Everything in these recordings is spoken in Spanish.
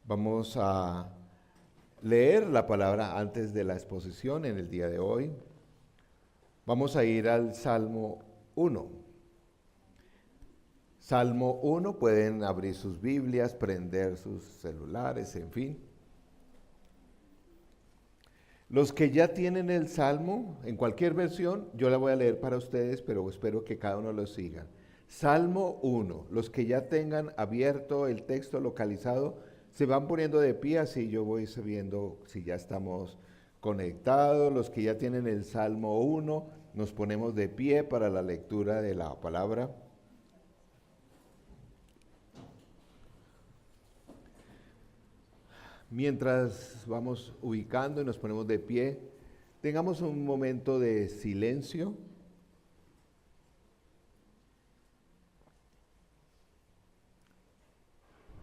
Vamos a leer la palabra antes de la exposición en el día de hoy. Vamos a ir al Salmo 1. Salmo 1, pueden abrir sus Biblias, prender sus celulares, en fin. Los que ya tienen el Salmo, en cualquier versión, yo la voy a leer para ustedes, pero espero que cada uno lo siga. Salmo 1, los que ya tengan abierto el texto localizado, se van poniendo de pie, así yo voy sabiendo si ya estamos conectados. Los que ya tienen el Salmo 1, nos ponemos de pie para la lectura de la palabra. Mientras vamos ubicando y nos ponemos de pie, tengamos un momento de silencio.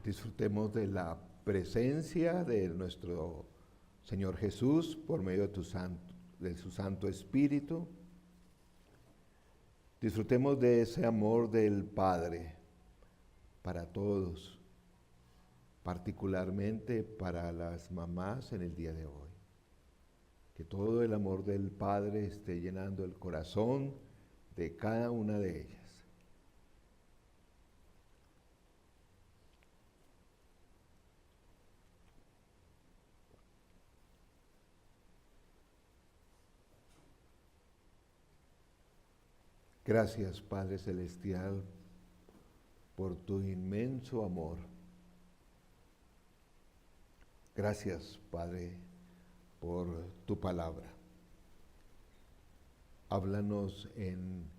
Disfrutemos de la presencia de nuestro Señor Jesús por medio de su Santo Espíritu. Disfrutemos de ese amor del Padre para todos, particularmente para las mamás en el día de hoy. Que todo el amor del Padre esté llenando el corazón de cada una de ellas. Gracias, Padre Celestial, por tu inmenso amor. Gracias, Padre, por tu palabra. Háblanos en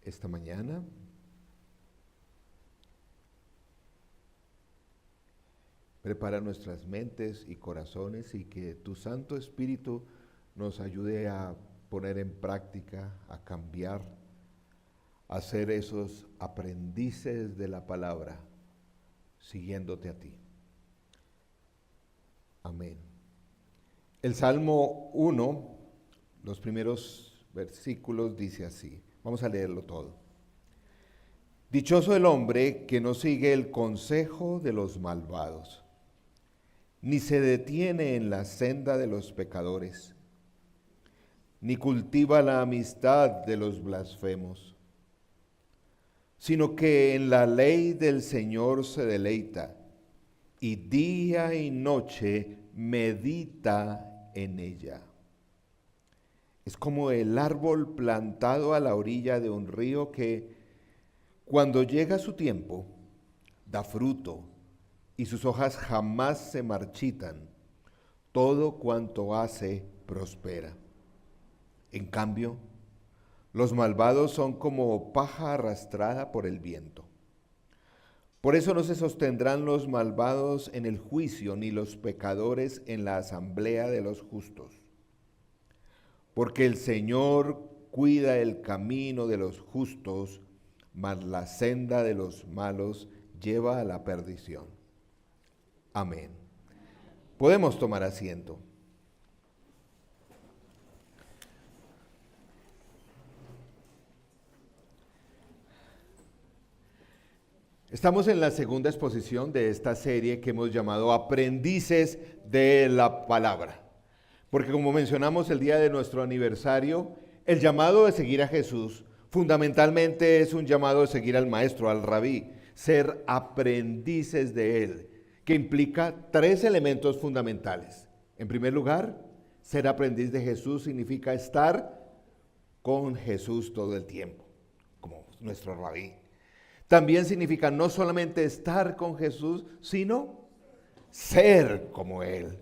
esta mañana. Prepara nuestras mentes y corazones y que tu Santo Espíritu nos ayude a poner en práctica, a cambiar, a ser esos aprendices de la palabra, siguiéndote a ti. Amén. El Salmo 1, los primeros versículos dice así. Vamos a leerlo todo. Dichoso el hombre que no sigue el consejo de los malvados, ni se detiene en la senda de los pecadores, ni cultiva la amistad de los blasfemos, sino que en la ley del Señor se deleita, y día y noche medita en ella. Es como el árbol plantado a la orilla de un río que, cuando llega su tiempo, da fruto, y sus hojas jamás se marchitan. Todo cuanto hace prospera. En cambio, los malvados son como paja arrastrada por el viento. Por eso no se sostendrán los malvados en el juicio, ni los pecadores en la asamblea de los justos. Porque el Señor cuida el camino de los justos, mas la senda de los malos lleva a la perdición. Amén. Podemos tomar asiento. Estamos en la segunda exposición de esta serie que hemos llamado Aprendices de la Palabra. Porque como mencionamos el día de nuestro aniversario, el llamado de seguir a Jesús fundamentalmente es un llamado de seguir al Maestro, al Rabí, ser aprendices de Él, que implica tres elementos fundamentales. En primer lugar, ser aprendiz de Jesús significa estar con Jesús todo el tiempo, como nuestro Rabí. También significa no solamente estar con Jesús, sino ser como Él.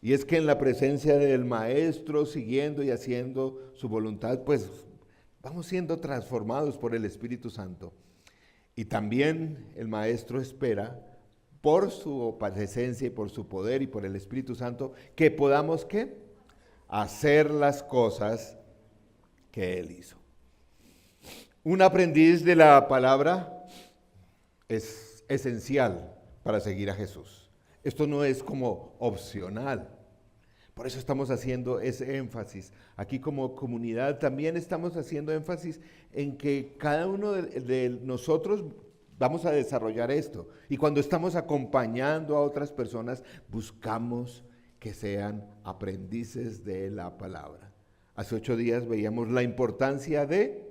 Y es que en la presencia del Maestro, siguiendo y haciendo su voluntad, pues vamos siendo transformados por el Espíritu Santo. Y también el Maestro espera, por su presencia y por su poder y por el Espíritu Santo, que podamos, ¿qué? Hacer las cosas que Él hizo. Un aprendiz de la palabra es esencial para seguir a Jesús. Esto no es como opcional. Por eso estamos haciendo ese énfasis. Aquí como comunidad también estamos haciendo énfasis en que cada uno de nosotros vamos a desarrollar esto. Y cuando estamos acompañando a otras personas, buscamos que sean aprendices de la palabra. Hace 8 días veíamos la importancia de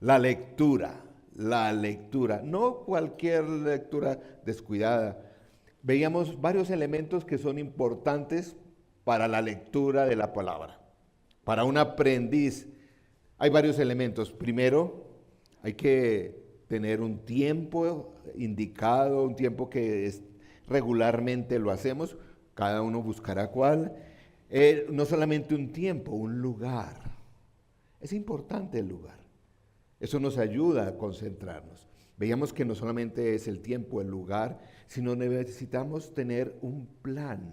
la lectura, no cualquier lectura descuidada. Veíamos varios elementos que son importantes para la lectura de la palabra. Para un aprendiz hay varios elementos. Primero, hay que tener un tiempo indicado, un tiempo que regularmente lo hacemos, cada uno buscará cuál. No solamente un tiempo, un lugar. Es importante el lugar. Eso nos ayuda a concentrarnos. Veíamos que no solamente es el tiempo, el lugar, sino necesitamos tener un plan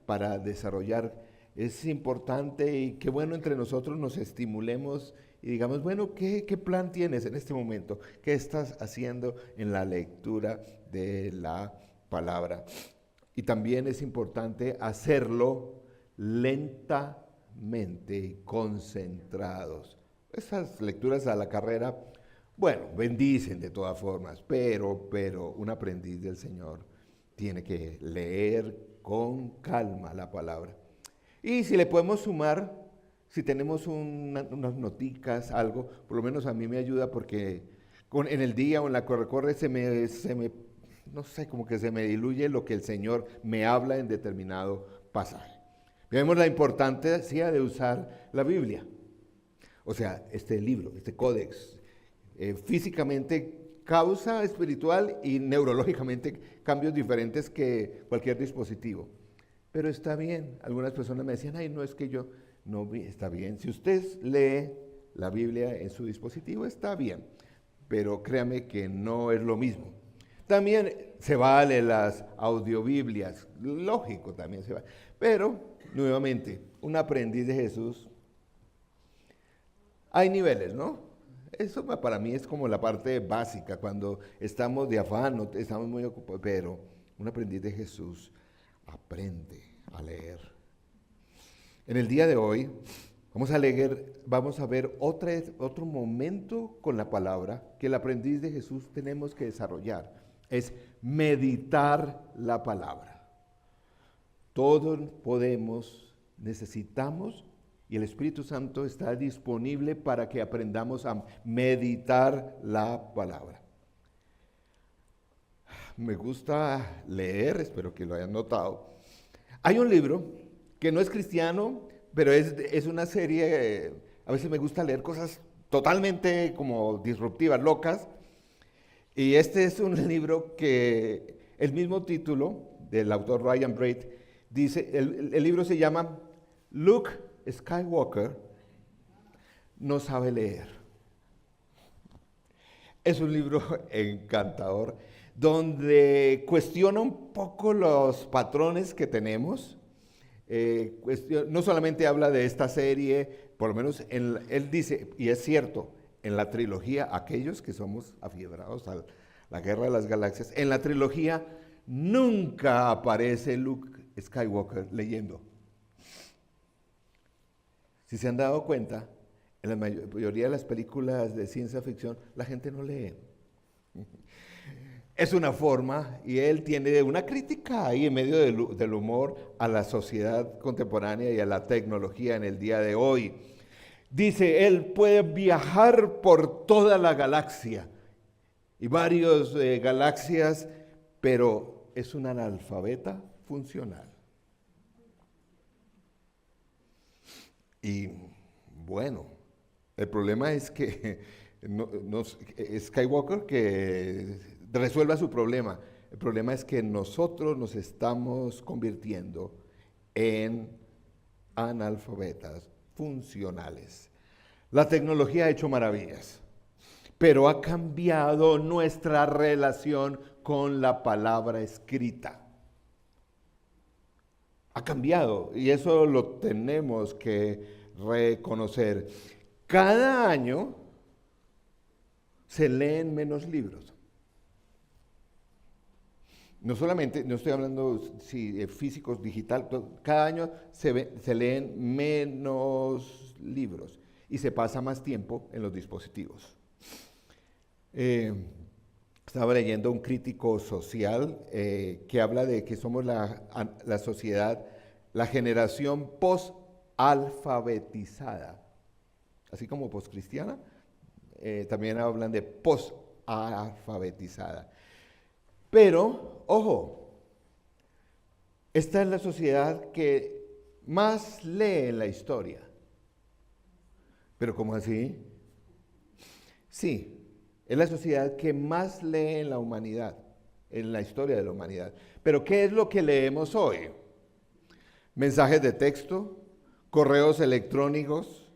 para desarrollar. Es importante y qué bueno entre nosotros nos estimulemos y digamos, bueno, ¿qué plan tienes en este momento? ¿Qué estás haciendo en la lectura de la palabra? Y también es importante hacerlo lentamente y concentrados. Esas lecturas a la carrera, bueno, bendicen de todas formas, pero un aprendiz del Señor tiene que leer con calma la palabra. Y si le podemos sumar, si tenemos unas noticas, algo, por lo menos a mí me ayuda porque en el día o en la corre se me, no sé, como que se me diluye lo que el Señor me habla en determinado pasaje. Vemos la importancia de usar la Biblia. O sea, este libro, este códex, físicamente causa espiritual y neurológicamente cambios diferentes que cualquier dispositivo. Pero está bien. Algunas personas me decían, ay, no es que yo, no, está bien. Si usted lee la Biblia en su dispositivo, está bien. Pero créame que no es lo mismo. También se vale las audiobiblias, lógico, también se vale. Pero, nuevamente, un aprendiz de Jesús, hay niveles, ¿no? Eso para mí es como la parte básica, cuando estamos de afán, no estamos muy ocupados, pero un aprendiz de Jesús aprende a leer. En el día de hoy vamos a ver otro momento con la palabra que el aprendiz de Jesús tenemos que desarrollar, es meditar la palabra. Todos necesitamos, y el Espíritu Santo está disponible para que aprendamos a meditar la palabra. Me gusta leer, espero que lo hayan notado. Hay un libro que no es cristiano, pero es una serie, a veces me gusta leer cosas totalmente como disruptivas, locas. Y este es un libro que el mismo título del autor Ryan Braid dice, el libro se llama Luke Skywalker no sabe leer. Es un libro encantador donde cuestiona un poco los patrones que tenemos. No solamente habla de esta serie, por lo menos él dice, y es cierto, en la trilogía, aquellos que somos afiebrados a la Guerra de las Galaxias, en la trilogía nunca aparece Luke Skywalker leyendo. Si se han dado cuenta, en la mayoría de las películas de ciencia ficción, la gente no lee. Es una forma, y él tiene una crítica ahí en medio del humor a la sociedad contemporánea y a la tecnología en el día de hoy. Dice, él puede viajar por toda la galaxia, y varias galaxias, pero es un analfabeta funcional. Y bueno, el problema es que Skywalker que resuelva su problema. El problema es que nosotros nos estamos convirtiendo en analfabetas funcionales. La tecnología ha hecho maravillas, pero ha cambiado nuestra relación con la palabra escrita. Ha cambiado y eso lo tenemos que reconocer. Cada año se leen menos libros. No solamente, no estoy hablando de físicos, digital, cada año se leen menos libros y se pasa más tiempo en los dispositivos. Eh, Estaba leyendo un crítico social que habla de que somos la sociedad, la generación post-alfabetizada, así como post-cristiana, también hablan de post-alfabetizada. Pero, ojo, esta es la sociedad que más lee en la historia. ¿Pero cómo así? Sí, es la sociedad que más lee en la humanidad, en la historia de la humanidad. Pero ¿qué es lo que leemos hoy? Mensajes de texto, correos electrónicos,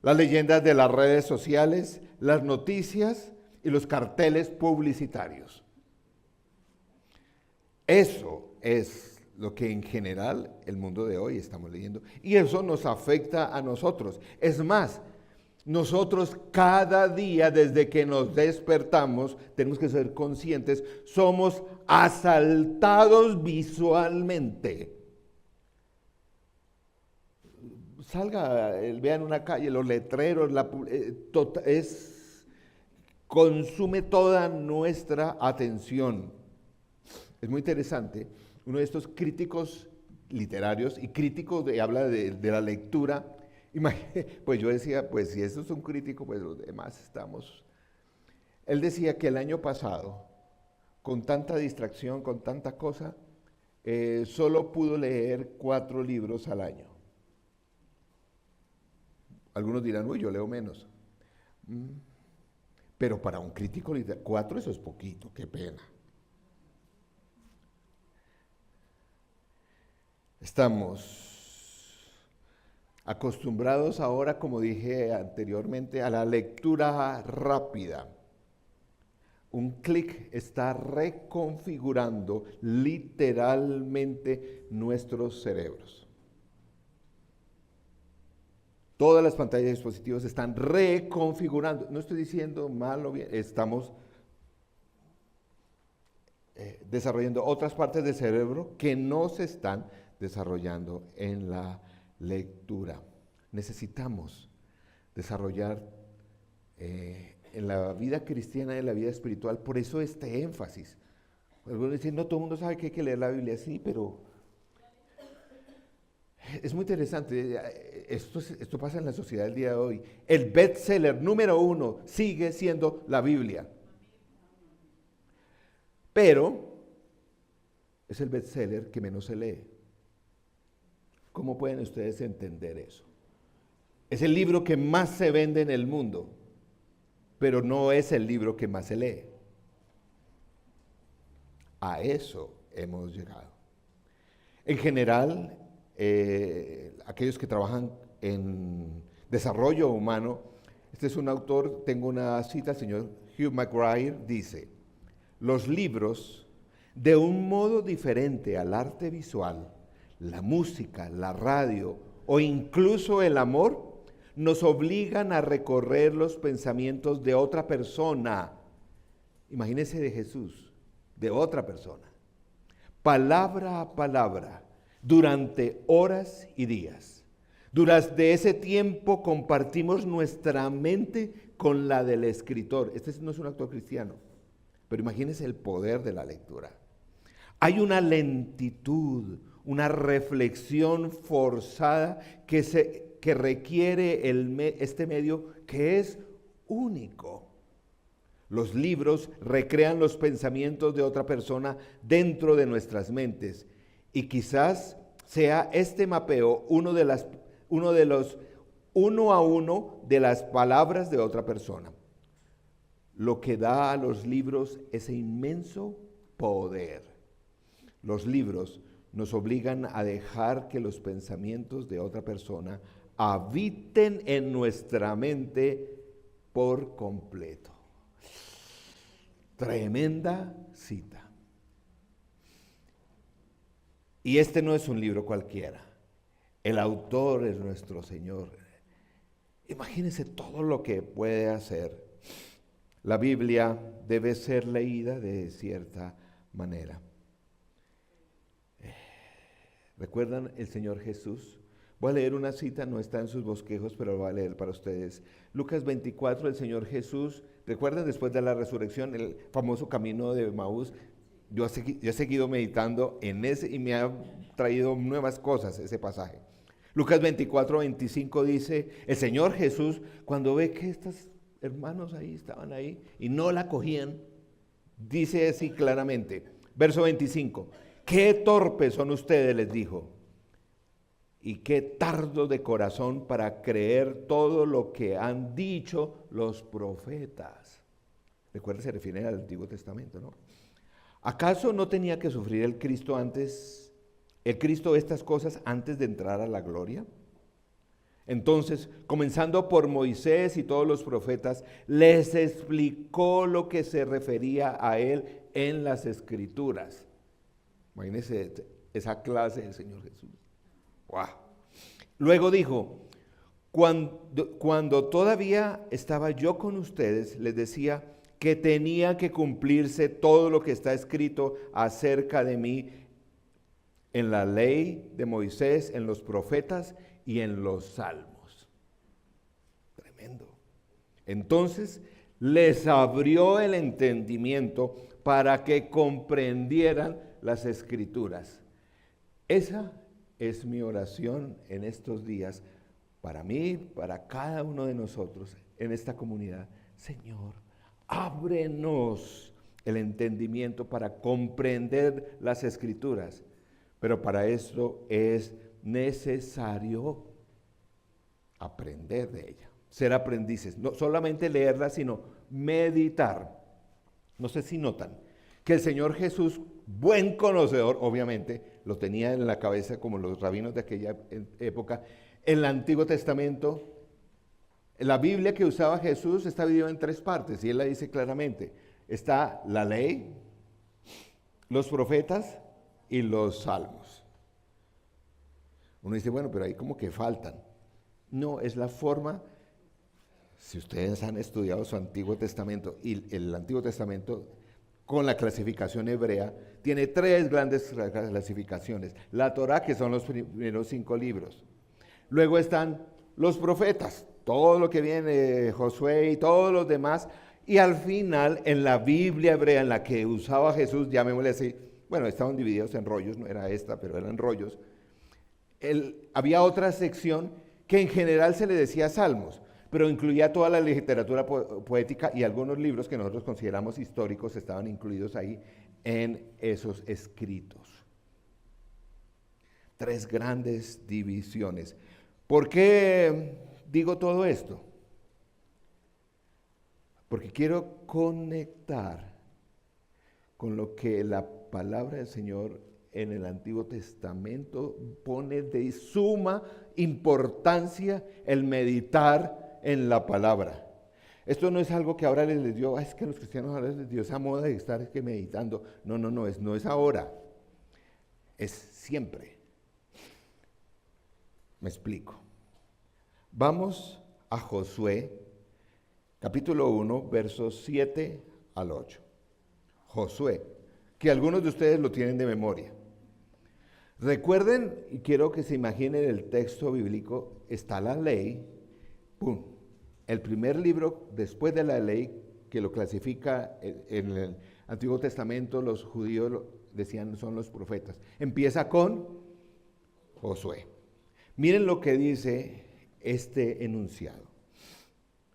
las leyendas de las redes sociales, las noticias y los carteles publicitarios. Eso es lo que en general el mundo de hoy estamos leyendo. Y eso nos afecta a nosotros. Es más, nosotros cada día desde que nos despertamos, tenemos que ser conscientes, somos asaltados visualmente. Salga, vean una calle, los letreros, consume toda nuestra atención. Es muy interesante, uno de estos críticos literarios y críticos habla de la lectura. Pues yo decía, pues si eso es un crítico, pues los demás estamos. Él decía que el año pasado, con tanta distracción, con tanta cosa, solo pudo leer 4 libros al año. Algunos dirán, uy, yo leo menos. Pero para un crítico literario, 4 eso es poquito, qué pena. Estamos acostumbrados ahora, como dije anteriormente, a la lectura rápida. Un clic está reconfigurando literalmente nuestros cerebros. Todas las pantallas de dispositivos están reconfigurando. No estoy diciendo mal o bien, estamos desarrollando otras partes del cerebro que no se están desarrollando en la lectura. Necesitamos desarrollar en la vida cristiana y en la vida espiritual, por eso este énfasis. Algunos dicen, no todo el mundo sabe que hay que leer la Biblia, sí, pero es muy interesante. Esto pasa en la sociedad del día de hoy. El bestseller número 1 sigue siendo la Biblia. Pero es el bestseller que menos se lee. ¿Cómo pueden ustedes entender eso? Es el libro que más se vende en el mundo, pero no es el libro que más se lee. A eso hemos llegado. En general, aquellos que trabajan en desarrollo humano, este es un autor, tengo una cita, el señor Hugh McGuire dice, los libros, de un modo diferente al arte visual, la música, la radio o incluso el amor, nos obligan a recorrer los pensamientos de otra persona. Imagínense de Jesús, de otra persona, palabra a palabra, durante horas y días. Durante ese tiempo compartimos nuestra mente con la del escritor. Este no es un autor cristiano, pero imagínense el poder de la lectura. Hay una lentitud, una reflexión forzada que requiere este medio que es único. Los libros recrean los pensamientos de otra persona dentro de nuestras mentes y quizás sea este mapeo uno a uno de las palabras de otra persona, lo que da a los libros ese inmenso poder. Los libros nos obligan a dejar que los pensamientos de otra persona habiten en nuestra mente por completo. Tremenda cita. Y este no es un libro cualquiera. El autor es nuestro Señor. Imagínense todo lo que puede hacer. La Biblia debe ser leída de cierta manera. ¿Recuerdan el Señor Jesús? Voy a leer una cita, no está en sus bosquejos, pero lo voy a leer para ustedes. Lucas 24, el Señor Jesús, recuerden después de la resurrección, el famoso camino de Maús. Yo he seguido meditando en ese y me ha traído nuevas cosas ese pasaje. Lucas 24, 25 dice, el Señor Jesús, cuando ve que estos hermanos ahí estaban ahí y no la cogían, dice así claramente, verso 25, qué torpes son ustedes, les dijo, y qué tardos de corazón para creer todo lo que han dicho los profetas. Recuerda, se refiere al Antiguo Testamento, ¿no? ¿Acaso no tenía que sufrir el Cristo estas cosas antes de entrar a la gloria? Entonces, comenzando por Moisés y todos los profetas, les explicó lo que se refería a él en las Escrituras. Imagínense esa clase del Señor Jesús. ¡Wow! Luego dijo, cuando todavía estaba yo con ustedes, les decía que tenía que cumplirse todo lo que está escrito acerca de mí en la ley de Moisés, en los profetas y en los salmos. Tremendo. Entonces les abrió el entendimiento para que comprendieran las Escrituras. Esa es mi oración en estos días, para mí, para cada uno de nosotros en esta comunidad. Señor, ábrenos el entendimiento para comprender las Escrituras, pero para esto es necesario aprender de ella, ser aprendices, no solamente leerla, sino meditar. No sé si notan que el Señor Jesús, buen conocedor, obviamente, lo tenía en la cabeza como los rabinos de aquella época. En el Antiguo Testamento, la Biblia que usaba Jesús está dividida en tres partes, y él la dice claramente. Está la ley, los profetas y los salmos. Uno dice, bueno, pero ahí como que faltan. No, es la forma, si ustedes han estudiado su Antiguo Testamento, y el Antiguo Testamento con la clasificación hebrea, tiene tres grandes clasificaciones. La Torá, que son los primeros 5 libros. Luego están los profetas, todo lo que viene, Josué y todos los demás. Y al final, en la Biblia hebrea, en la que usaba Jesús, llamémosle así, bueno, estaban divididos en rollos, no era esta, pero eran rollos. Había otra sección que en general se le decía salmos, pero incluía toda la literatura poética, y algunos libros que nosotros consideramos históricos estaban incluidos ahí en esos escritos. 3 grandes divisiones. ¿Por qué digo todo esto? Porque quiero conectar con lo que la palabra del Señor en el Antiguo Testamento pone de suma importancia el meditar en la palabra. Esto no es algo que ahora les dio, es que a los cristianos ahora les dio esa moda de estar meditando. No es ahora, es siempre. Me explico. Vamos a Josué, capítulo 1, versos 7 al 8. Josué, que algunos de ustedes lo tienen de memoria. Recuerden, y quiero que se imaginen el texto bíblico, está la ley, ¡pum! El primer libro después de la ley, que lo clasifica en el Antiguo Testamento, los judíos decían son los profetas. Empieza con Josué. Miren lo que dice este enunciado.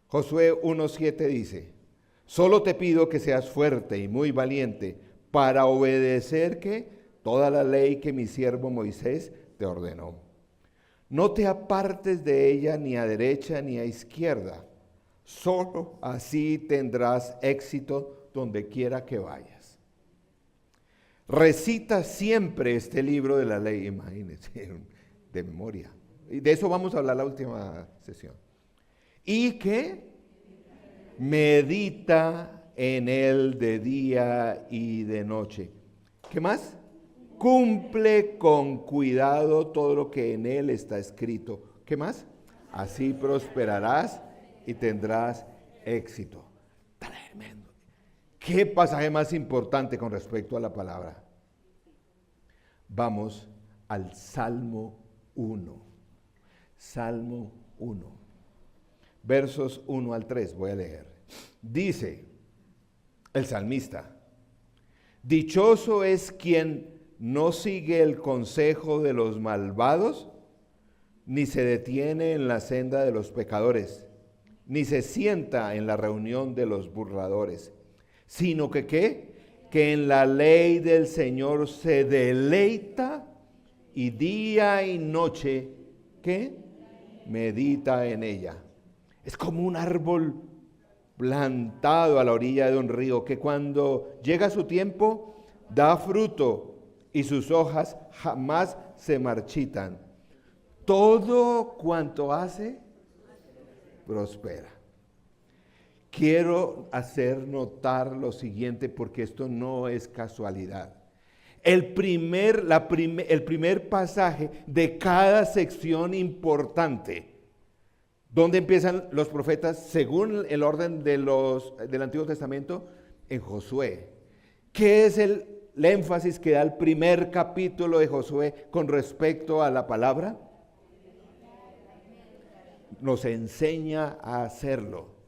Josué 1:7 dice, solo te pido que seas fuerte y muy valiente para obedecer toda la ley que mi siervo Moisés te ordenó. No te apartes de ella ni a derecha ni a izquierda. Solo así tendrás éxito donde quiera que vayas. Recita siempre este libro de la ley, imagínense, de memoria. Y de eso vamos a hablar la última sesión. Y que medita en él de día y de noche. ¿Qué más? Cumple con cuidado todo lo que en él está escrito. ¿Qué más? Así prosperarás y tendrás éxito. Tremendo. ¿Qué pasaje más importante con respecto a la palabra? Vamos al Salmo 1. Salmo 1, versos 1 al 3, voy a leer. Dice el salmista: dichoso es quien no sigue el consejo de los malvados, ni se detiene en la senda de los pecadores, ni se sienta en la reunión de los burladores, sino que ¿qué? Que en la ley del Señor se deleita y día y noche, ¿qué? Medita en ella. Es como un árbol plantado a la orilla de un río que cuando llega su tiempo da fruto y sus hojas jamás se marchitan. Todo cuanto hace prospera. Quiero hacer notar lo siguiente porque esto no es casualidad. El primer pasaje de cada sección importante, donde empiezan los profetas según el orden del Antiguo Testamento, en Josué. ¿Qué es el énfasis que da el primer capítulo de Josué con respecto a la palabra? Nos enseña a hacerlo.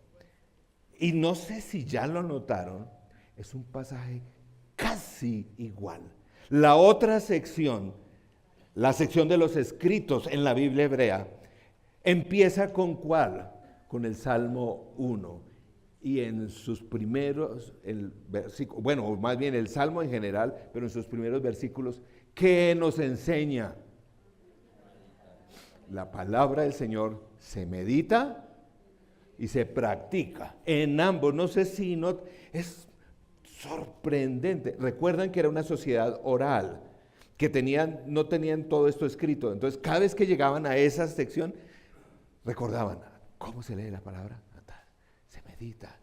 Y no sé si ya lo notaron, es un pasaje casi igual. La otra sección, la sección de los escritos en la Biblia hebrea, empieza ¿con cuál? Con el Salmo 1. Y en sus primeros, bueno, más bien el Salmo en general, pero en sus primeros versículos, ¿qué nos enseña? La palabra del Señor se medita y se practica en ambos. No sé si no, es sorprendente. Recuerdan que era una sociedad oral, que no tenían todo esto escrito. Entonces, cada vez que llegaban a esa sección, recordaban, ¿cómo se lee la palabra? Se medita.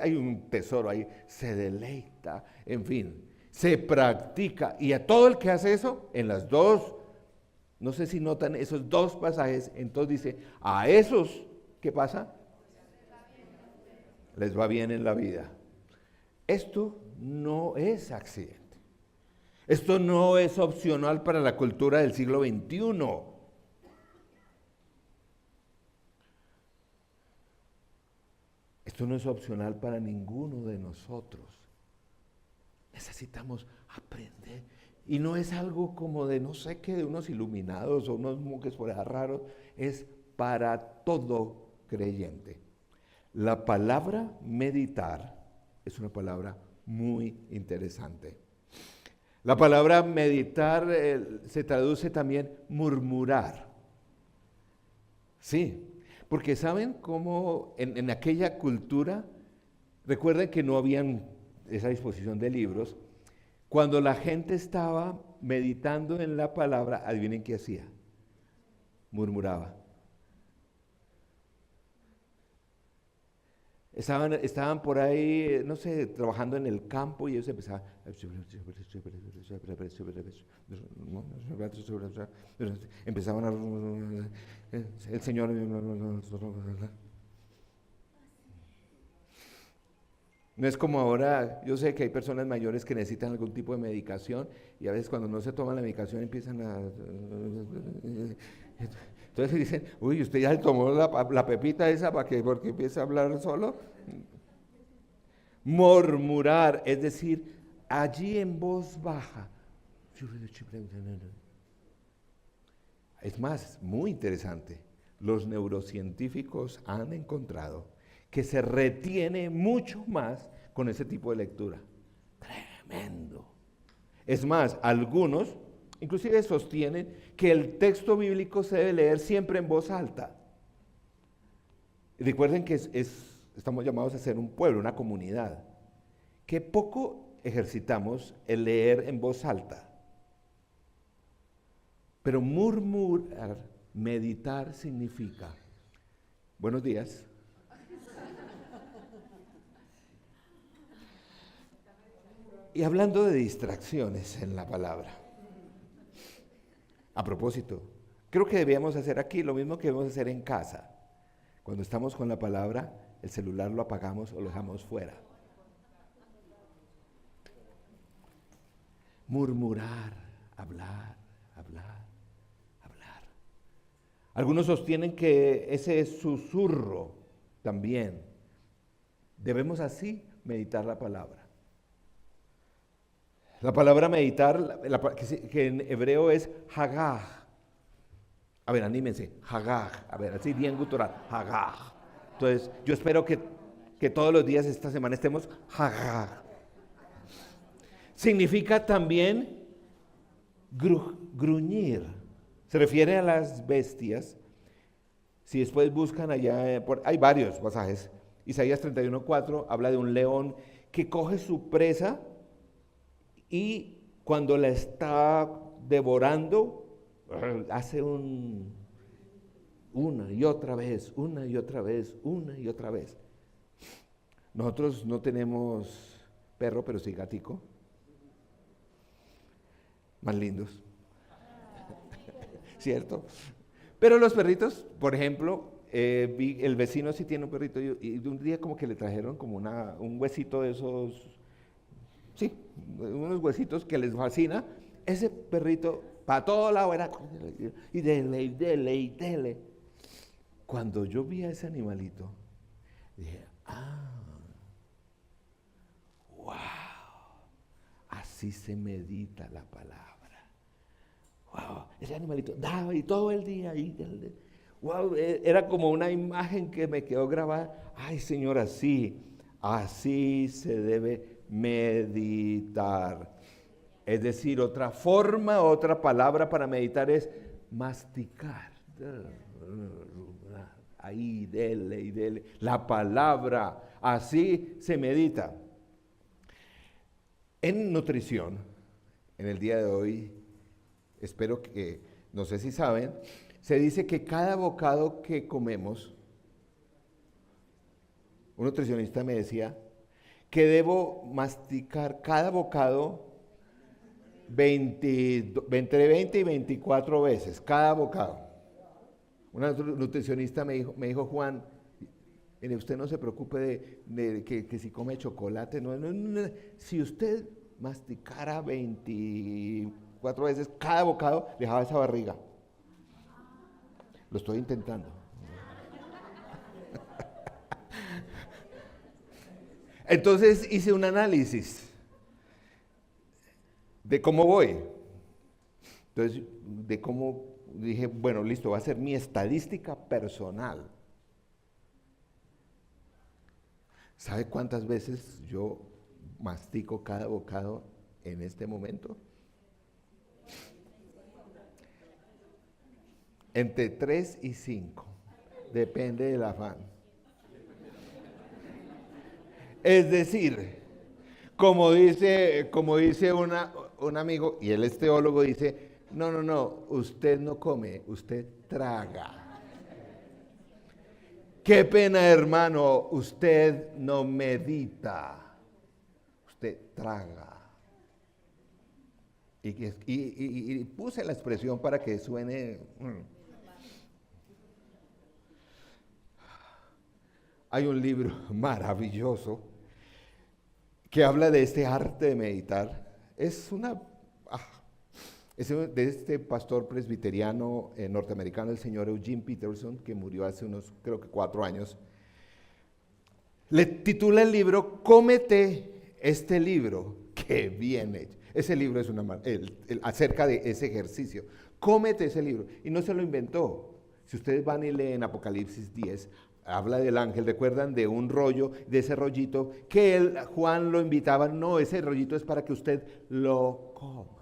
Hay un tesoro ahí, se deleita, en fin, se practica. Y a todo el que hace eso, en las dos, no sé si notan esos dos pasajes, entonces dice, a esos, ¿qué pasa? Les va bien en la vida. Esto no es accidente. Esto no es opcional para la cultura del siglo XXI. Esto no es opcional para ninguno de nosotros. Necesitamos aprender. Y no es algo como de no sé qué, de unos iluminados o unos monjes por allá raros. Es para todo creyente. La palabra meditar es una palabra muy interesante. La palabra meditar se traduce también murmurar. Sí, porque saben cómo en aquella cultura, recuerden que no habían esa disposición de libros, cuando la gente estaba meditando en la palabra, adivinen qué hacía, murmuraba. Estaban por ahí, no sé, trabajando en el campo y ellos empezaban. Empezaban a. El Señor. No es como ahora, yo sé que hay personas mayores que necesitan algún tipo de medicación y a veces cuando no se toman la medicación empiezan a. Entonces dicen, uy, usted ya tomó la pepita esa porque empieza a hablar solo. Murmurar, es decir, allí en voz baja. Es más, muy interesante. Los neurocientíficos han encontrado que se retiene mucho más con ese tipo de lectura. Tremendo. Es más, algunos inclusive sostienen que el texto bíblico se debe leer siempre en voz alta. Y recuerden que estamos llamados a ser un pueblo, una comunidad, que poco ejercitamos el leer en voz alta. Pero murmurar, meditar significa, buenos días. Y hablando de distracciones en la palabra, a propósito, creo que debíamos hacer aquí lo mismo que debemos hacer en casa. Cuando estamos con la palabra, el celular lo apagamos o lo dejamos fuera. Murmurar, hablar. Algunos sostienen que ese es susurro también. Debemos así meditar la palabra. La palabra meditar, que en hebreo es hagah. A ver, anímense, hagah. A ver, así bien gutural, hagah. Entonces, yo espero que todos los días esta semana estemos hagah. Significa también gruñir. Se refiere a las bestias. Si después buscan allá, hay varios pasajes. Isaías 31:4 habla de un león que coge su presa y cuando la está devorando, hace una y otra vez, una y otra vez, una y otra vez. Nosotros no tenemos perro, pero sí gatico. Más lindos. ¿Cierto? Pero los perritos, por ejemplo, el vecino sí tiene un perrito y de un día como que le trajeron como un huesito de esos, sí, unos huesitos que les fascina. Ese perrito para todo lado era y dele, y dele, y dele. Cuando yo vi a ese animalito, dije, wow, así se medita la palabra. Wow, ese animalito daba y todo el día ahí. Wow, era como una imagen que me quedó grabada. Ay, Señor, así se debe meditar. Es decir, otra forma, otra palabra para meditar es masticar. Ahí, dele y dele. La palabra, así se medita. En nutrición, en el día de hoy, espero que, no sé si saben, se dice que cada bocado que comemos, un nutricionista me decía que debo masticar cada bocado entre 20 y 24 veces, cada bocado. Una nutricionista me dijo, Juan, usted no se preocupe de que si come chocolate, no, si usted masticara 24 veces cada bocado, dejaba esa barriga. Lo estoy intentando. Entonces hice un análisis de cómo voy. Entonces, de cómo dije, bueno, listo, va a ser mi estadística personal. ¿Sabe cuántas veces yo mastico cada bocado en este momento? Entre 3 y 5, depende del afán. Es decir, como dice un amigo, y él es teólogo, dice, no, usted no come, usted traga. Qué pena, hermano, usted no medita, usted traga. Y puse la expresión para que suene. Hay un libro maravilloso que habla de este arte de meditar. Es de este pastor presbiteriano norteamericano, el señor Eugene Peterson, que murió hace unos, creo que 4 años. Le titula el libro, Cómete este libro, que bien hecho. Ese libro es acerca de ese ejercicio. Cómete ese libro. Y no se lo inventó. Si ustedes van y leen Apocalipsis 10, habla del ángel, recuerdan de un rollo, de ese rollito, que Juan lo invitaba, no, ese rollito es para que usted lo coma.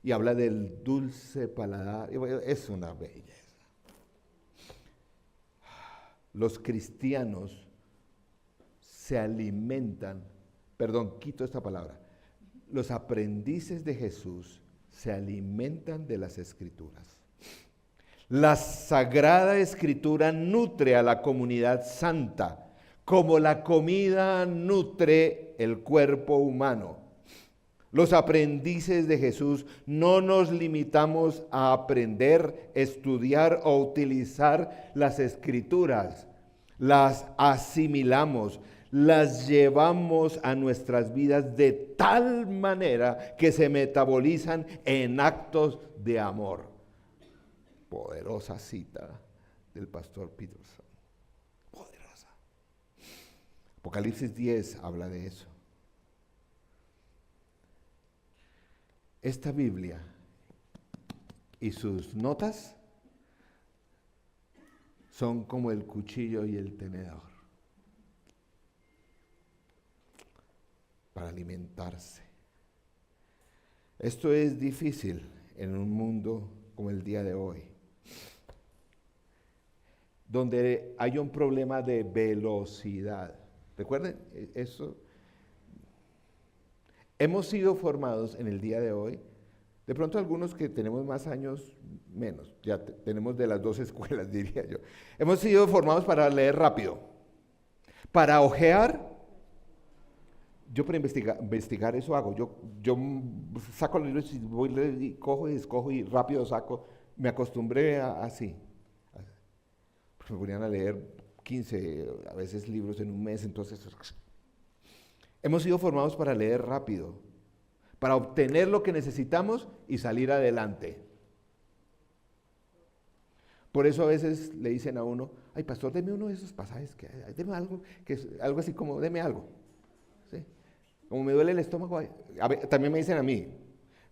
Y habla del dulce paladar, es una belleza. Los cristianos se alimentan, quito esta palabra, los aprendices de Jesús se alimentan de las Escrituras. La Sagrada Escritura nutre a la comunidad santa, como la comida nutre el cuerpo humano. Los aprendices de Jesús no nos limitamos a aprender, estudiar o utilizar las Escrituras. Las asimilamos, las llevamos a nuestras vidas de tal manera que se metabolizan en actos de amor. poderosa cita del pastor Peterson. Poderosa. Apocalipsis 10 habla de eso. Esta Biblia y sus notas son como el cuchillo y el tenedor para alimentarse. Esto es difícil en un mundo como el día de hoy, donde hay un problema de velocidad. Recuerden eso. Hemos sido formados en el día de hoy, de pronto algunos que tenemos más años, menos, ya tenemos de las dos escuelas, diría yo. Hemos sido formados para leer rápido, para ojear. Yo para investigar eso hago. Yo saco los libros y voy y cojo y escojo y rápido saco. Me acostumbré así. Me ponían a leer 15, a veces libros en un mes, entonces hemos sido formados para leer rápido, para obtener lo que necesitamos y salir adelante. Por eso a veces le dicen a uno, ay pastor, deme uno de esos pasajes, deme algo, que es algo así como, deme algo. ¿Sí? Como me duele el estómago, también me dicen a mí,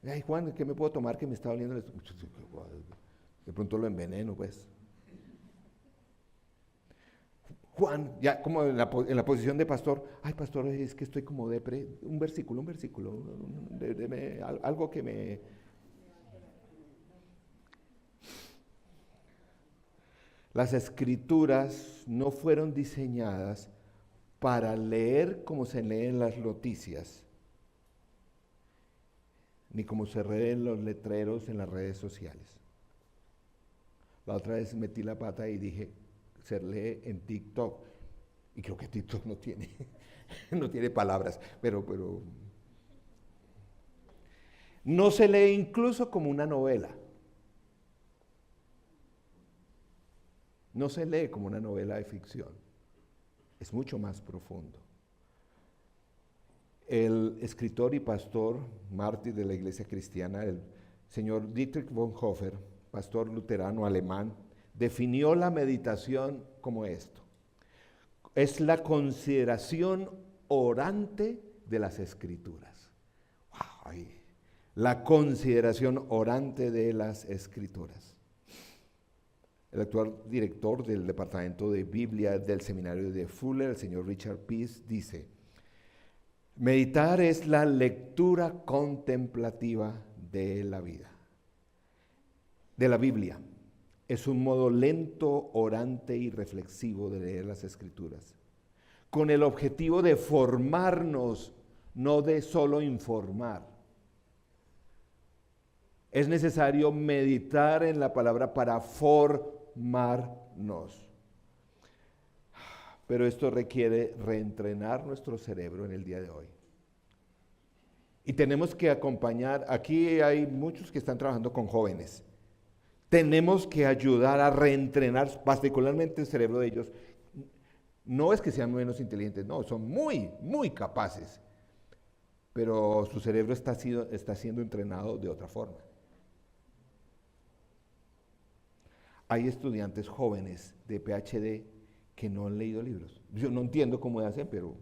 ay Juan, ¿qué me puedo tomar que me está doliendo el estómago? De pronto lo enveneno, pues. Juan, ya como en la posición de pastor, ay pastor, es que estoy como depre, un versículo, deme algo que me... Las escrituras no fueron diseñadas para leer como se leen las noticias, ni como se leen los letreros en las redes sociales. La otra vez metí la pata y dije, se lee en TikTok, y creo que TikTok no tiene, no tiene palabras, pero no se lee incluso como una novela. No se lee como una novela de ficción, es mucho más profundo. El escritor y pastor mártir de la Iglesia cristiana, el señor Dietrich Bonhoeffer, pastor luterano alemán, definió la meditación como esto: es la consideración orante de las Escrituras. Wow, la consideración orante de las Escrituras. El actual director del Departamento de Biblia del Seminario de Fuller, el señor Richard Peace, dice: meditar es la lectura contemplativa de la vida, de la Biblia. Es un modo lento, orante y reflexivo de leer las Escrituras, con el objetivo de formarnos, no de solo informar. Es necesario meditar en la palabra para formarnos. Pero esto requiere reentrenar nuestro cerebro en el día de hoy. Y tenemos que acompañar, aquí hay muchos que están trabajando con jóvenes. Tenemos que ayudar a reentrenar particularmente el cerebro de ellos. No es que sean menos inteligentes, no, son muy, muy capaces. Pero su cerebro está siendo entrenado de otra forma. Hay estudiantes jóvenes de PhD que no han leído libros. Yo no entiendo cómo hacen, pero...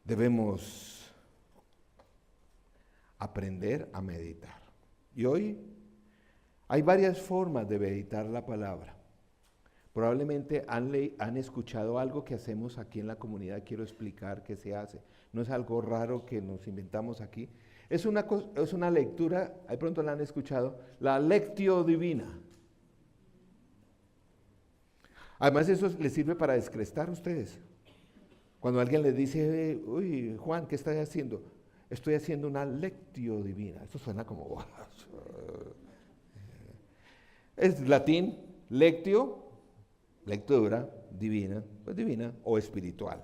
debemos aprender a meditar. Y hoy hay varias formas de meditar la palabra. Probablemente han escuchado algo que hacemos aquí en la comunidad. Quiero explicar qué se hace. No es algo raro que nos inventamos aquí. Es una lectura, de pronto la han escuchado, la Lectio Divina. Además eso les sirve para descrestar a ustedes. Cuando alguien les dice, uy, Juan, ¿qué estás haciendo? Estoy haciendo una Lectio Divina. Eso suena como... es latín, lectio, lectura, divina, pues divina o espiritual.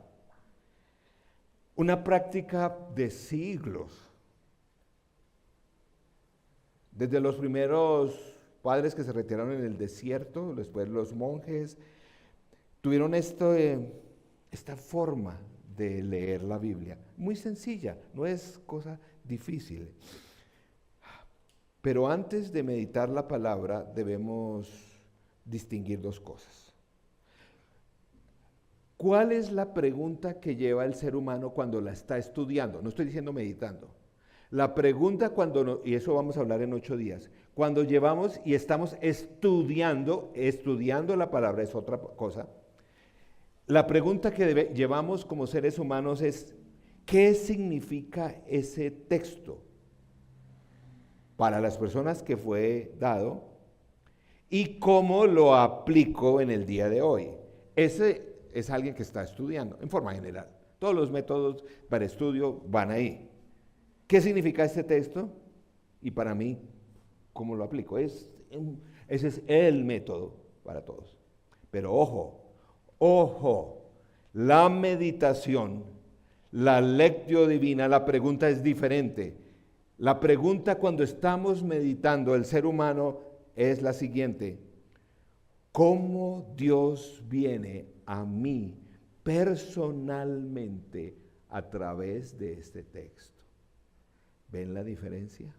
Una práctica de siglos. Desde los primeros padres que se retiraron en el desierto, después los monjes, tuvieron esta forma de leer la Biblia. Muy sencilla, no es cosa difícil. Pero antes de meditar la palabra debemos distinguir dos cosas. ¿Cuál es la pregunta que lleva el ser humano cuando la está estudiando? No estoy diciendo meditando. La pregunta y eso vamos a hablar en 8 días, cuando llevamos y estamos estudiando la palabra es otra cosa. La pregunta que llevamos como seres humanos es, ¿qué significa ese texto para las personas que fue dado y cómo lo aplico en el día de hoy? Ese es alguien que está estudiando en forma general. Todos los métodos para estudio van ahí. ¿Qué significa este texto? Y para mí, ¿cómo lo aplico? Ese es el método para todos. Pero ojo, la meditación, la lectio divina, la pregunta es diferente. La pregunta cuando estamos meditando el ser humano es la siguiente: ¿cómo Dios viene a mí personalmente a través de este texto? ¿Ven la diferencia?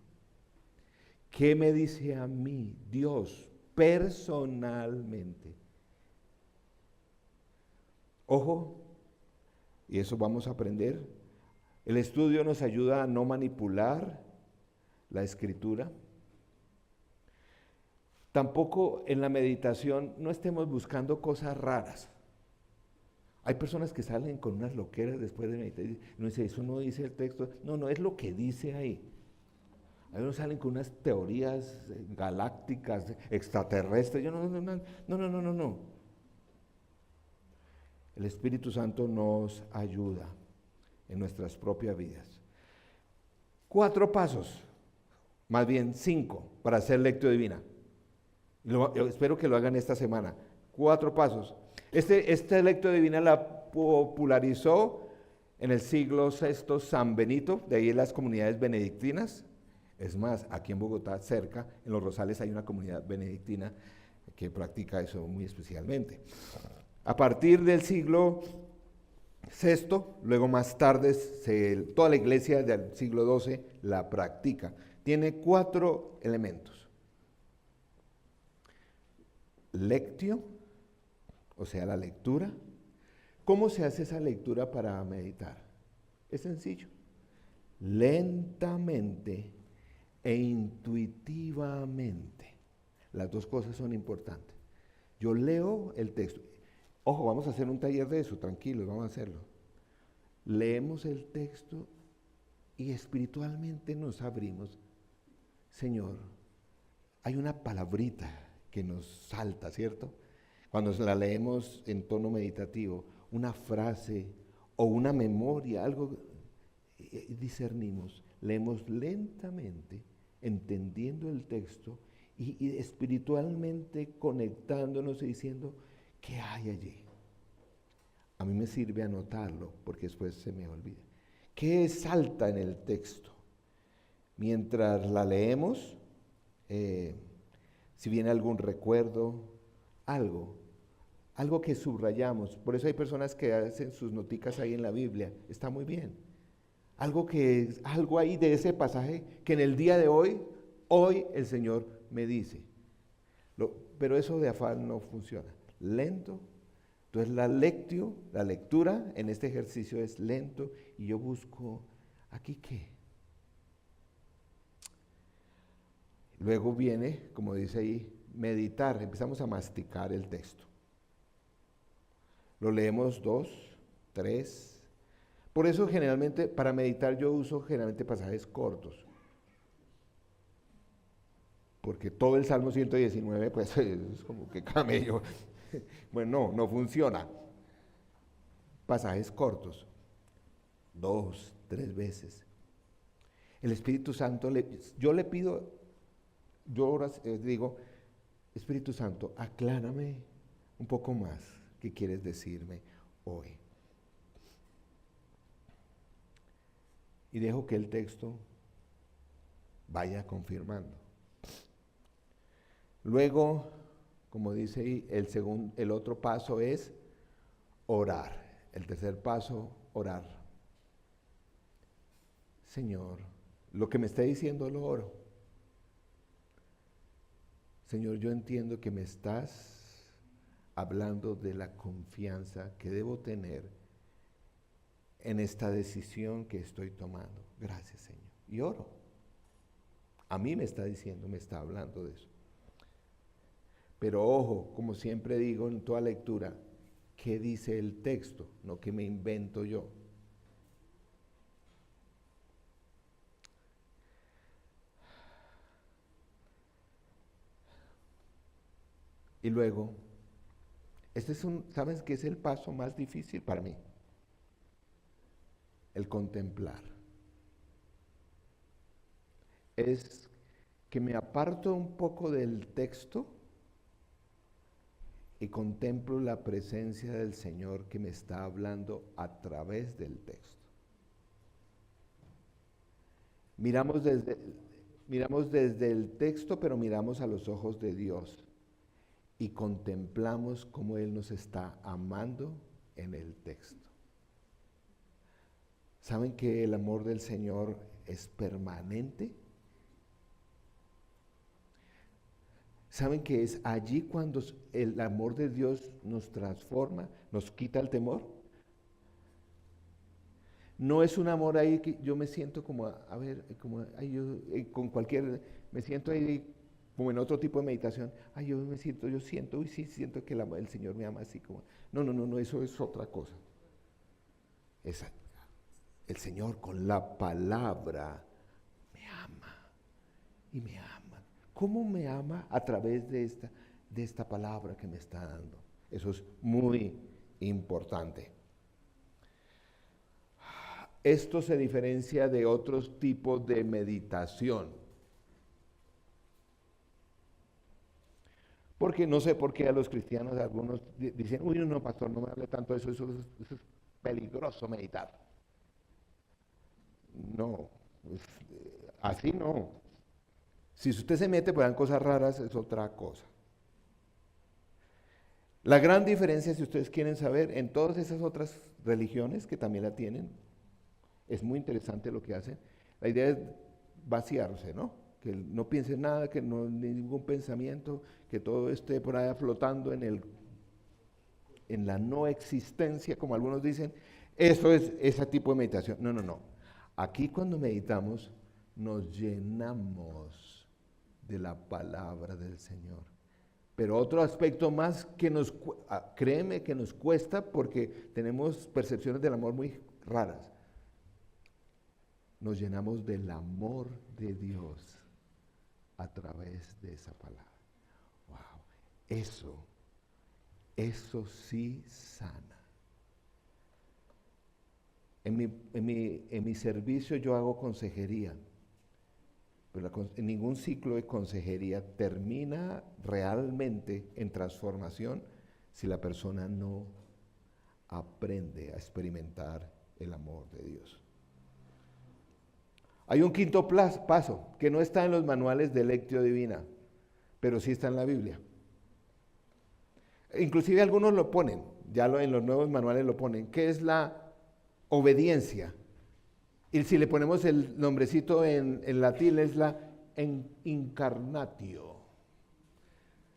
¿Qué me dice a mí Dios personalmente? Ojo, y eso vamos a aprender. El estudio nos ayuda a no manipular la escritura. Tampoco en la meditación no estemos buscando cosas raras. Hay personas que salen con unas loqueras después de meditar y uno dice, eso no dice el texto. No, es lo que dice ahí. Algunos salen con unas teorías galácticas, extraterrestres. No. El Espíritu Santo nos ayuda en nuestras propias vidas. 4 pasos, más bien 5, para hacer lectio divina. Yo espero que lo hagan esta semana. 4 pasos. Este lectio divina la popularizó en el siglo VI San Benito, de ahí las comunidades benedictinas. Es más, aquí en Bogotá, cerca, en Los Rosales, hay una comunidad benedictina que practica eso muy especialmente. A partir del siglo VI, luego más tarde, toda la iglesia del siglo XII la practica. Tiene 4 elementos. Lectio, o sea, la lectura. ¿Cómo se hace esa lectura para meditar? Es sencillo. Lentamente e intuitivamente. Las 2 cosas son importantes. Yo leo el texto. Ojo, vamos a hacer un taller de eso, tranquilos, vamos a hacerlo. Leemos el texto y espiritualmente nos abrimos. Señor, hay una palabrita que nos salta, ¿cierto? Cuando la leemos en tono meditativo, una frase o una memoria, algo, discernimos, leemos lentamente, entendiendo el texto y espiritualmente conectándonos y diciendo, ¿qué hay allí? A mí me sirve anotarlo porque después se me olvida. ¿Qué salta en el texto? Mientras la leemos, si viene algún recuerdo, algo que subrayamos. Por eso hay personas que hacen sus noticas ahí en la Biblia. Está muy bien. Algo ahí de ese pasaje que en el día de hoy el Señor me dice. Pero eso de afán no funciona. Lento. Entonces la lectura en este ejercicio es lento y yo busco, ¿aquí qué? Luego viene, como dice ahí, meditar. Empezamos a masticar el texto. Lo leemos 2, 3. Por eso generalmente para meditar yo uso generalmente pasajes cortos. Porque todo el Salmo 119 pues es como que camello. Bueno, no funciona. Pasajes cortos. 2, 3 veces. El Espíritu Santo, yo le pido, yo ahora digo, Espíritu Santo, aclárame un poco más qué quieres decirme hoy. Y dejo que el texto vaya confirmando. Luego, como dice ahí, el otro paso es orar. El tercer paso, orar. Señor, lo que me está diciendo lo oro. Señor, yo entiendo que me estás hablando de la confianza que debo tener en esta decisión que estoy tomando. Gracias, Señor. Y oro. A mí me está diciendo, me está hablando de eso. Pero ojo, como siempre digo en toda lectura, ¿qué dice el texto? No que me invento yo. Y luego, ¿sabes qué es el paso más difícil para mí? El contemplar. Es que me aparto un poco del texto y contemplo la presencia del Señor que me está hablando a través del texto. Miramos desde el texto, pero miramos a los ojos de Dios y contemplamos cómo Él nos está amando en el texto. ¿Saben que el amor del Señor es permanente? ¿Saben que es allí cuando el amor de Dios nos transforma, nos quita el temor? No es un amor ahí que yo me siento como, con cualquier, me siento ahí como en otro tipo de meditación. Yo siento, uy, sí, siento que el Señor me ama así como. No, eso es otra cosa. El Señor con la palabra me ama y me ama. ¿Cómo me ama? A través de esta palabra que me está dando. Eso es muy importante. Esto se diferencia de otros tipos de meditación. Porque no sé por qué a los cristianos algunos dicen, uy, no, pastor, no me hable tanto de eso, eso es peligroso meditar. No, así no. Si usted se mete por cosas raras, es otra cosa. La gran diferencia, si ustedes quieren saber, en todas esas otras religiones que también la tienen, es muy interesante lo que hacen. La idea es vaciarse, ¿no? Que no piense nada, que no ningún pensamiento, que todo esté por allá flotando en la no existencia, como algunos dicen. Eso es ese tipo de meditación. No. Aquí cuando meditamos nos llenamos de la palabra del Señor. Pero otro aspecto más que créeme que nos cuesta porque tenemos percepciones del amor muy raras. Nos llenamos del amor de Dios a través de esa palabra. Wow, eso sí sana. En mi servicio yo hago consejería, pero en ningún ciclo de consejería termina realmente en transformación si la persona no aprende a experimentar el amor de Dios. Hay un quinto paso que no está en los manuales de Lectio Divina, pero sí está en la Biblia. Inclusive algunos lo ponen, en los nuevos manuales lo ponen, que es la obediencia. Y si le ponemos el nombrecito en latín es la incarnatio.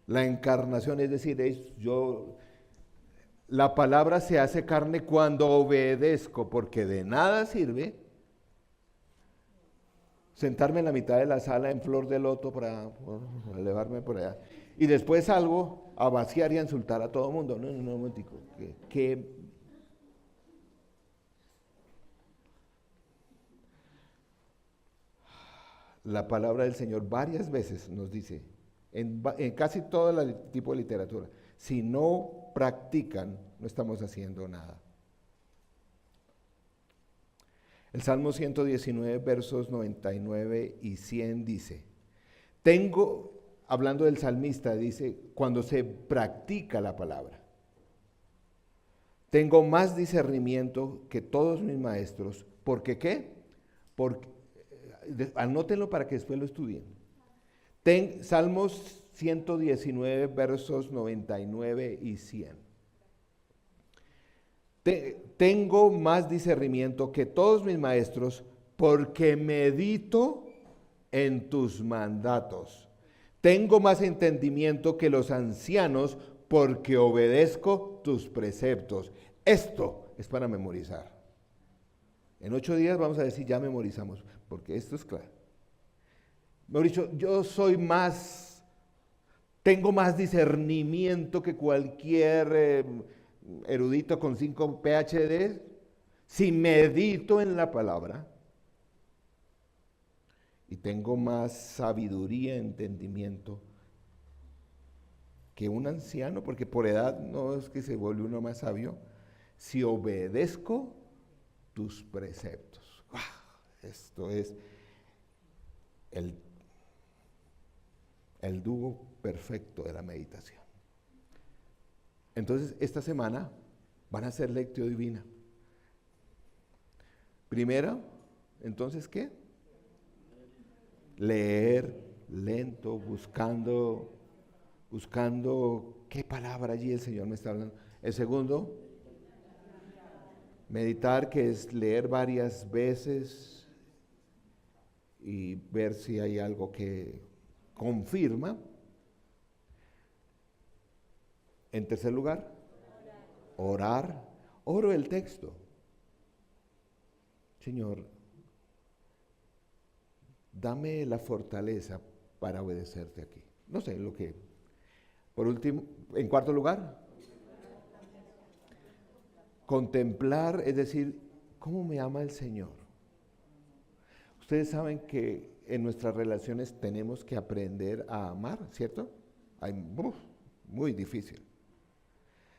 La encarnación, es decir, la palabra se hace carne cuando obedezco, porque de nada sirve sentarme en la mitad de la sala en flor de loto para elevarme por allá. Y después salgo a vaciar y a insultar a todo el mundo. No, un momentico. La palabra del Señor varias veces nos dice, en casi todo tipo de literatura, si no practican, no estamos haciendo nada. El Salmo 119, versos 99 y 100 dice, hablando del salmista, dice, cuando se practica la palabra, tengo más discernimiento que todos mis maestros, ¿porque qué? Anótenlo para que después lo estudien. Salmos 119, versos 99 y 100. Tengo más discernimiento que todos mis maestros porque medito en tus mandatos. Tengo más entendimiento que los ancianos porque obedezco tus preceptos. Esto es para memorizar. En 8 días vamos a decir, ya memorizamos, porque esto es claro. Mejor dicho, tengo más discernimiento que cualquier erudito con 5 PhD. Si medito en la palabra, y tengo más sabiduría, entendimiento que un anciano, porque por edad no es que se vuelve uno más sabio, si obedezco tus preceptos. ¡Wow! Esto es el dúo perfecto de la meditación. Entonces, esta semana van a hacer lectio divina. Primero, entonces, ¿qué? Leer lento, buscando qué palabra allí el Señor me está hablando. El segundo, meditar, que es leer varias veces y ver si hay algo que confirma. En tercer lugar, orar. Oro el texto. Señor, dame la fortaleza para obedecerte aquí. No sé lo que. Por último, en cuarto lugar, contemplar, es decir, ¿cómo me ama el Señor? Ustedes saben que en nuestras relaciones tenemos que aprender a amar, ¿cierto? Muy difícil.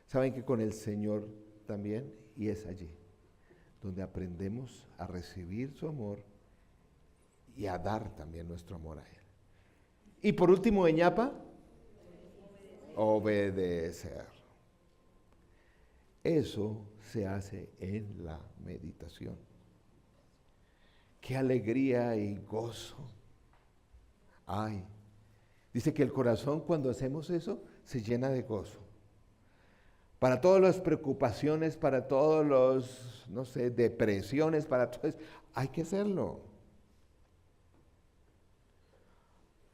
Saben que con el Señor también, y es allí donde aprendemos a recibir su amor y a dar también nuestro amor a Él. Y por último, en ñapa, obedecer. Eso se hace en la meditación. Qué alegría y gozo hay. Dice que el corazón cuando hacemos eso se llena de gozo. Para todas las preocupaciones, para todos los, no sé, depresiones, para todo eso, hay que hacerlo.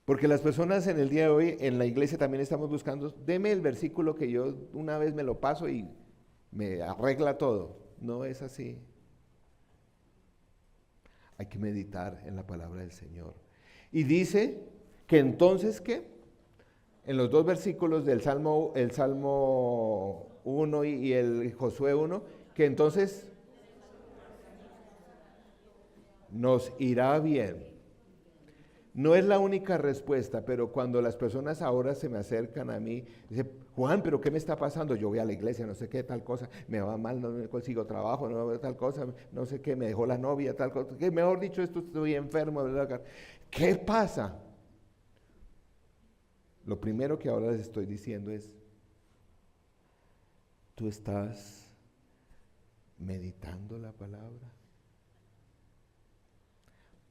Porque las personas en el día de hoy, en la iglesia también estamos buscando, deme el versículo que yo una vez me lo paso y me arregla todo. No es así. Hay que meditar en la palabra del Señor. Y dice que entonces, ¿qué? En los 2 versículos del el Salmo 1 y el Josué 1, que entonces nos irá bien. No es la única respuesta, pero cuando las personas ahora se me acercan a mí, dicen, Juan, ¿pero qué me está pasando? Yo voy a la iglesia, no sé qué, tal cosa, me va mal, no me consigo trabajo, no me tal cosa, no sé qué, me dejó la novia, tal cosa, que mejor dicho, estoy enfermo, ¿verdad? ¿Qué pasa? Lo primero que ahora les estoy diciendo es, ¿tú estás meditando la palabra?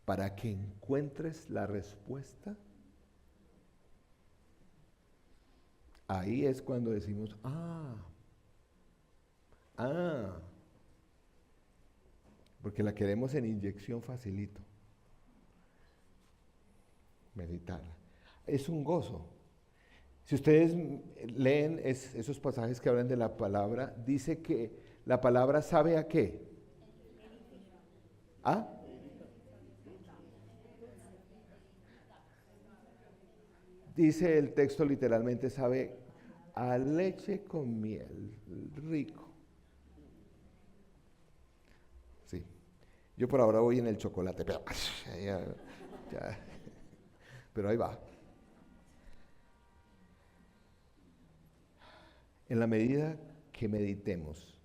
Para que encuentres la respuesta. Ahí es cuando decimos, porque la queremos en inyección facilito. Meditarla. Es un gozo. Si ustedes leen esos pasajes que hablan de la palabra, dice que la palabra sabe a qué. ¿Ah? Dice el texto literalmente, sabe a leche con miel, rico. Sí. Yo por ahora voy en el chocolate, pero pero ahí va. En la medida que meditemos,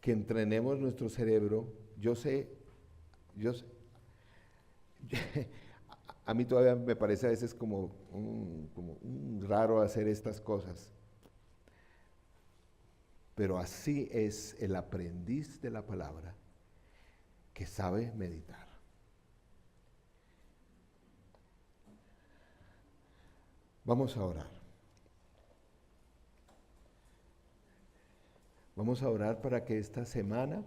que entrenemos nuestro cerebro, yo sé, a mí todavía me parece a veces como raro hacer estas cosas, pero así es el aprendiz de la palabra que sabe meditar. Vamos a orar. Vamos a orar para que esta semana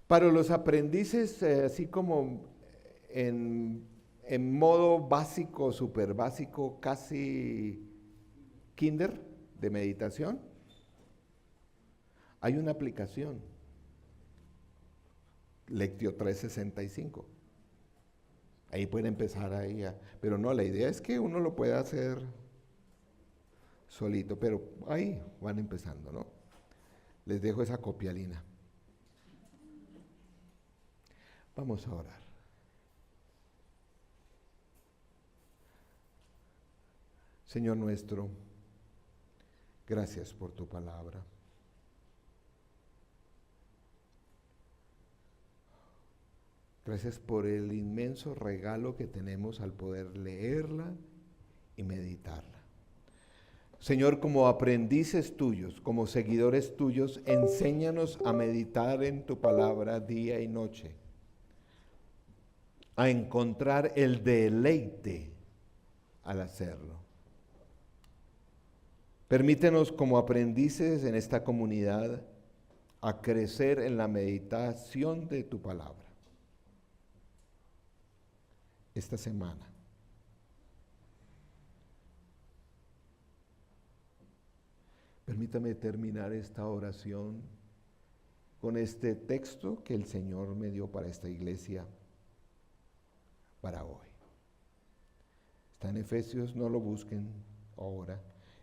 para los aprendices, así como en modo básico, súper básico, casi kinder de meditación, hay una aplicación, Lectio 365. Ahí pueden empezar ahí, pero no, la idea es que uno lo pueda hacer solito, pero ahí van empezando, ¿no? Les dejo esa copialina. Vamos a orar. Señor nuestro, gracias por tu palabra. Gracias por el inmenso regalo que tenemos al poder leerla y meditarla. Señor, como aprendices tuyos, como seguidores tuyos, enséñanos a meditar en tu palabra día y noche, a encontrar el deleite al hacerlo. Permítenos como aprendices en esta comunidad a crecer en la meditación de tu palabra. Esta semana. Permítame terminar esta oración con este texto que el Señor me dio para esta iglesia para hoy. Está en Efesios, no lo busquen ahora.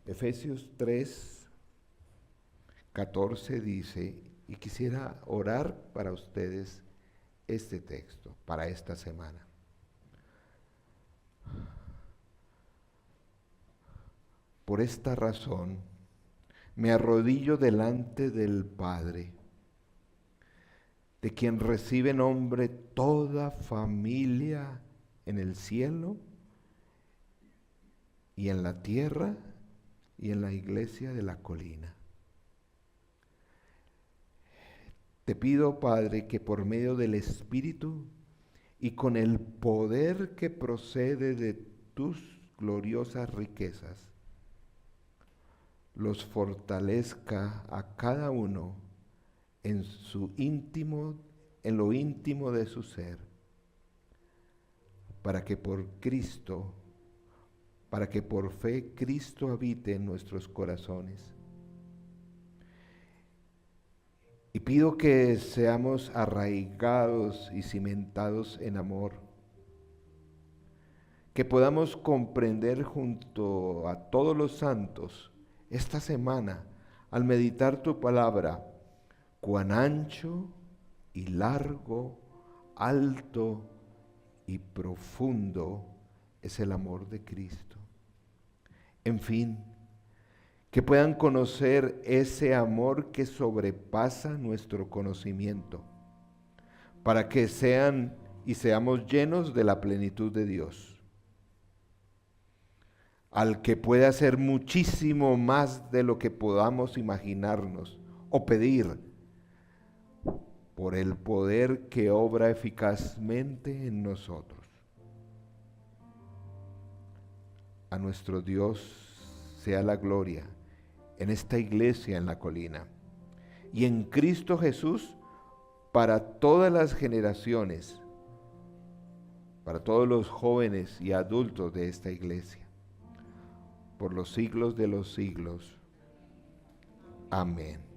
Efesios 3:14 dice, y quisiera orar para ustedes este texto, para esta semana. Por esta razón, me arrodillo delante del Padre, de quien recibe nombre toda familia en el cielo y en la tierra y en la iglesia de la colina. Te pido, Padre, que por medio del Espíritu y con el poder que procede de tus gloriosas riquezas, los fortalezca a cada uno en lo íntimo de su ser, para que por fe Cristo habite en nuestros corazones. Y pido que seamos arraigados y cimentados en amor, que podamos comprender junto a todos los santos esta semana, al meditar tu palabra, cuán ancho y largo, alto y profundo es el amor de Cristo. En fin, que puedan conocer ese amor que sobrepasa nuestro conocimiento, para que seamos llenos de la plenitud de Dios, al que puede hacer muchísimo más de lo que podamos imaginarnos o pedir, por el poder que obra eficazmente en nosotros. A nuestro Dios sea la gloria en esta iglesia en la colina y en Cristo Jesús para todas las generaciones, para todos los jóvenes y adultos de esta iglesia, por los siglos de los siglos. Amén.